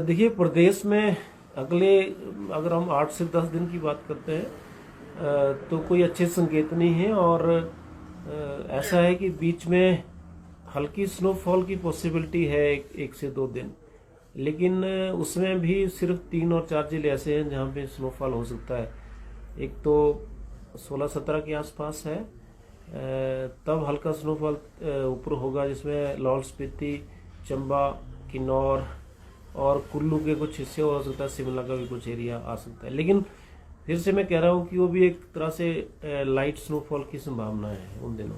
देखिए प्रदेश में अगले अगर हम 8 से 10 दिन की बात करते हैं तो कोई अच्छे संकेत नहीं है। और ऐसा है कि बीच में हल्की स्नोफॉल की पॉसिबिलिटी है एक से 2 दिन, लेकिन उसमें भी सिर्फ 3 और 4 जिले ऐसे हैं जहाँ पे स्नोफॉल हो सकता है। एक तो 16-17 के आसपास है, तब हल्का स्नोफॉल ऊपर होगा, जिसमें लाहौल स्पीति, चंबा, किन्नौर और कुल्लू के कुछ हिस्से हो सकता है, शिमला का भी कुछ एरिया आ सकता है। लेकिन फिर से मैं कह रहा हूँ कि वो भी एक तरह से लाइट स्नोफॉल की संभावना है उन दिनों,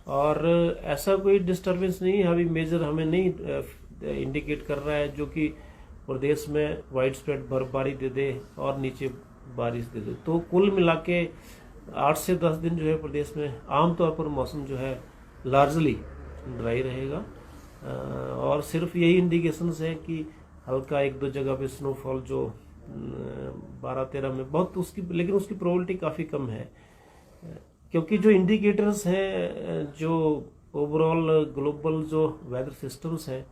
और ऐसा कोई डिस्टर्बेंस नहीं है अभी मेजर हमें नहीं इंडिकेट कर रहा है जो कि प्रदेश में वाइड स्प्रेड बर्फबारी दे दे और नीचे बारिश दे दे। तो कुल मिला के 8 से 10 दिन जो है प्रदेश में आमतौर पर मौसम जो है लार्जली ड्राई रहेगा, और सिर्फ यही इंडिकेशंस है कि हल्का 1-2 जगह पे स्नोफॉल जो 12-13 में बहुत उसकी, लेकिन उसकी प्रोबेबिलिटी काफ़ी कम है, क्योंकि जो इंडिकेटर्स हैं, जो ओवरऑल ग्लोबल जो वेदर सिस्टम्स हैं,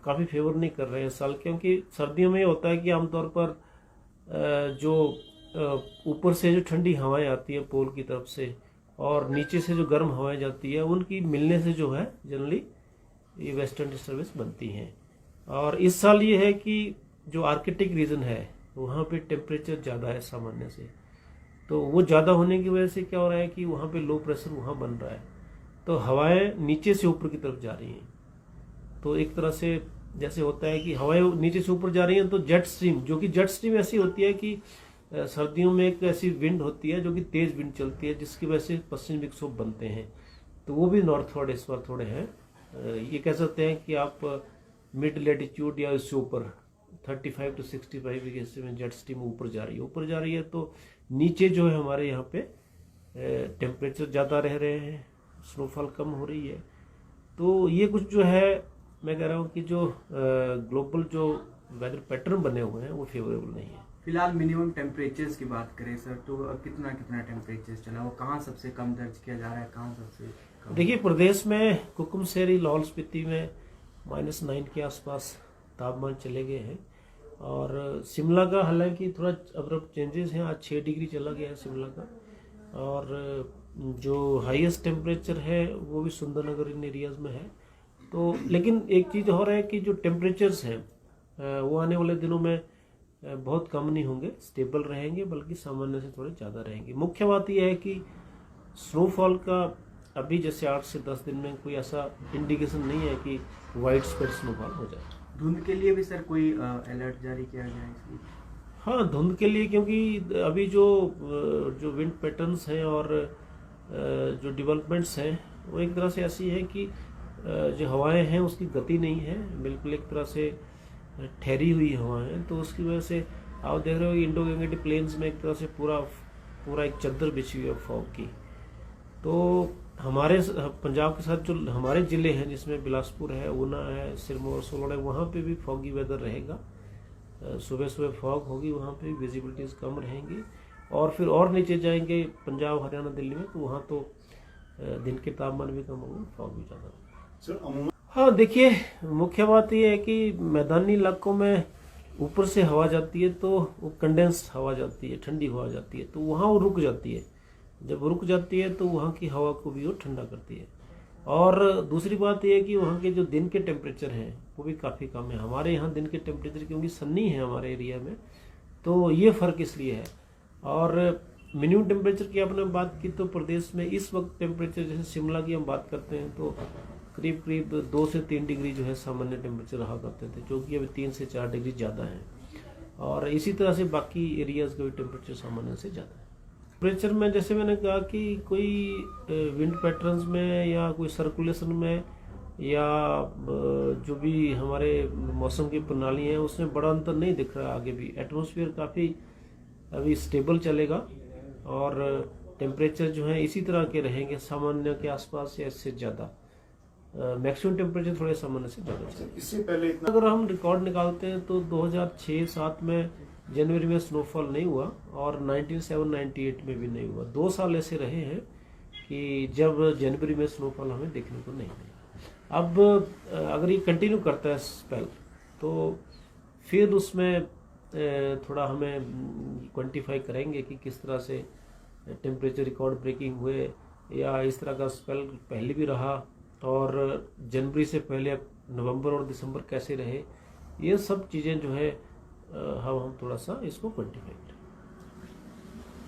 काफ़ी फेवर नहीं कर रहे हैं इस साल। क्योंकि सर्दियों में होता है कि आमतौर पर जो ऊपर से जो ठंडी हवाएं आती हैं पोल की तरफ से और नीचे से जो गर्म हवाएं जाती है, उनकी मिलने से जो है जनरली ये वेस्टर्न डिस्टर्बेंस बनती हैं। और इस साल ये है कि जो आर्कटिक रीजन है वहाँ पे टेम्परेचर ज़्यादा है सामान्य से, तो वो ज़्यादा होने की वजह से क्या हो रहा है कि वहाँ पे लो प्रेशर वहाँ बन रहा है, तो हवाएं नीचे से ऊपर की तरफ जा रही हैं। तो एक तरह से जैसे होता है कि हवाएं नीचे से ऊपर जा रही हैं, तो जेट स्ट्रीम, जो कि जेट स्ट्रीम ऐसी होती है कि सर्दियों में एक ऐसी विंड होती है जो कि तेज विंड चलती है, जिसकी वजह से पश्चिमी विक्षोभ बनते हैं। तो वो भी नॉर्थवर्ड इस बार थोड़े हैं। ये कह सकते हैं कि आप मिड लेटीट्यूड या इससे ऊपर 35 to 65 के हिस्से में जेट स्ट्रीम ऊपर जा रही है, तो नीचे जो है हमारे यहाँ पे टेम्परेचर ज़्यादा रह रहे हैं, स्नोफॉल कम हो रही है। तो ये कुछ जो है मैं कह रहा हूँ कि जो ग्लोबल जो वेदर पैटर्न बने हुए हैं वो फेवरेबल नहीं है। फिलहाल मिनिमम टेम्परेचर्स की बात करें सर, तो कितना टेम्परेचर चला, वो कहाँ सबसे कम दर्ज किया जा रहा है, कहाँ सबसे कम? देखिए प्रदेश में कुकुमसेरी, लाहौल स्पीति में -9 के आसपास तापमान चले गए हैं, और शिमला का हालांकि थोड़ा अब्रप्ट चेंजेस हैं, आज 6 डिग्री चला गया है शिमला का। और जो हाईएस्ट टेम्परेचर है वो भी सुंदरनगर इन एरियाज में है। तो लेकिन एक चीज़ और है कि जो टेम्परेचर्स हैं वो आने वाले दिनों में बहुत कम नहीं होंगे, स्टेबल रहेंगे, बल्कि सामान्य से थोड़े ज़्यादा रहेंगे। मुख्य बात यह है कि स्नोफॉल का अभी जैसे 8 से 10 दिन में कोई ऐसा इंडिकेशन नहीं है कि वाइड स्प्रेड स्नोफॉल हो जाए। धुंध के लिए भी सर कोई अलर्ट जारी किया गया है इसलिए? हाँ, धुंध के लिए, क्योंकि अभी जो विंड पैटर्न्स हैं और जो डेवलपमेंट्स हैं वो एक तरह से ऐसी है कि जो हवाएं हैं उसकी गति नहीं है, बिल्कुल एक तरह से ठहरी हुई हवाएं हैं। तो उसकी वजह से आप देख रहे हो कि इंडो गैंगेटिक प्लेन्स में एक तरह से पूरा एक चद्दर बिछी हुई है फॉग की। तो हमारे पंजाब के साथ जो हमारे ज़िले हैं, जिसमें बिलासपुर है, ऊना है, सिरमौर, सोलन है, वहाँ पे भी फॉगी वेदर रहेगा। सुबह सुबह फॉग होगी, वहाँ पे विजिबिलिटीज़ कम रहेंगी। और फिर और नीचे जाएंगे पंजाब, हरियाणा, दिल्ली में, तो वहाँ तो दिन के तापमान भी कम होंगे, फॉग भी ज़्यादा होगा। हाँ, देखिए मुख्य बात यह है कि मैदानी इलाकों में ऊपर से हवा जाती है तो वो कंडेंस्ड हवा जाती है, ठंडी हवा जाती है, तो वहाँ वो रुक जाती है। जब रुक जाती है तो वहाँ की हवा को भी वो ठंडा करती है। और दूसरी बात यह है कि वहाँ के जो दिन के टेम्परेचर हैं वो भी काफ़ी कम है। हमारे यहाँ दिन के टेम्परेचर क्योंकि सन्नी है हमारे एरिया में, तो ये फ़र्क इसलिए है। और मिनिमम टेम्परेचर की आपने बात की, तो प्रदेश में इस वक्त टेम्परेचर, जैसे शिमला की हम बात करते हैं, तो करीब 2 से 3 डिग्री जो है सामान्य टेम्परेचर रहा करते थे, जो कि अभी 3 से 4 डिग्री ज़्यादा है। और इसी तरह से बाकी एरियाज़ का भी टेम्परेचर सामान्य से ज़्यादा है। टेम्परेचर में जैसे मैंने कहा कि कोई विंड पैटर्न्स में या कोई सर्कुलेशन में या जो भी हमारे मौसम की प्रणाली है उसमें बड़ा अंतर नहीं दिख रहा है। आगे भी एटमॉस्फेयर काफ़ी अभी स्टेबल चलेगा और टेम्परेचर जो है इसी तरह के रहेंगे, सामान्य के आसपास या इससे ज़्यादा। मैक्सिमम टेम्परेचर थोड़े सामान्य से ज़्यादा चलेगा। इससे पहले अगर हम रिकॉर्ड निकालते हैं तो 2006-07 में जनवरी में स्नोफॉल नहीं हुआ, और 97-98 में भी नहीं हुआ। 2 साल ऐसे रहे हैं कि जब जनवरी में स्नोफॉल हमें देखने को नहीं मिला। अब अगर ये कंटिन्यू करता है स्पेल, तो फिर उसमें थोड़ा हमें क्वांटिफाई करेंगे कि किस तरह से टेम्परेचर रिकॉर्ड ब्रेकिंग हुए या इस तरह का स्पेल पहले भी रहा, और जनवरी से पहले नवंबर और दिसंबर कैसे रहे, ये सब चीज़ें जो है हम थोड़ा सा इसको क्वांटिफाई करें।